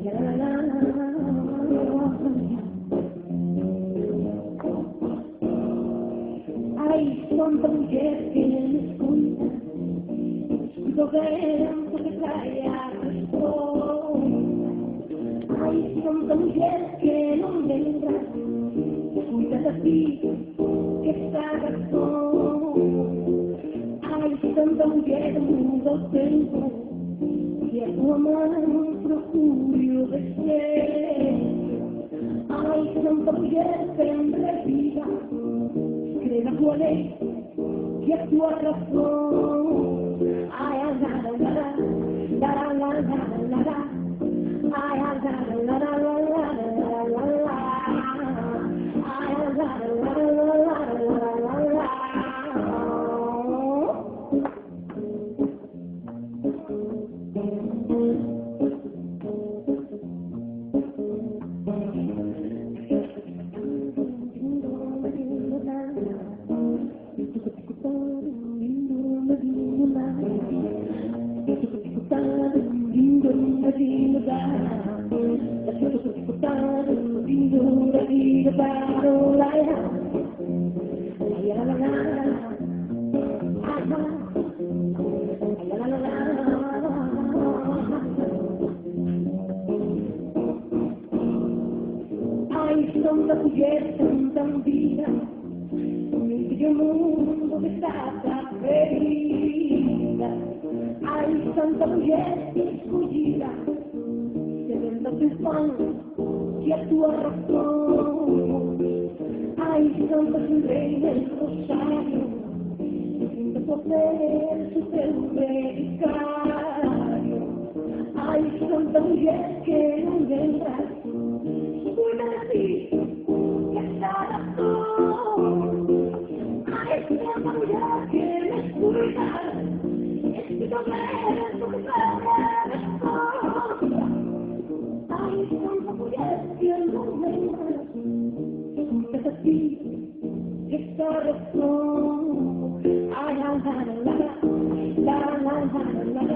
Ai, quanta mulher que me escuta, escuta o vento que trai a canção. Ai, quanta mulher que não lembra, escuta daqui que está a canção. Ai, tanta mulher muda o tempo, que a tua mão procure o respeito. Ai, tanta mulher sempre a vida, escreva a tua lei e a tua razão. Ai, ai, ai, ai, ai, ai, ai, tanta mulher, tanta vida, mente de um mundo que está ferida. Ai, tanta mulher escondida, serena pensando que a tua razão. Ai, tanta reina no rosário, sinta poder su teu medicário. Ai, tanta mulher que não lembra, cuida de ti, que está razão. Ai, tanta mulher que me cuida, escuta o vento que trai a canção. Ai, tanta mulher que não lembra, escuta de ti, que está razão. Ai, ai, ai, ai, ai, ai, ai, ai, ai.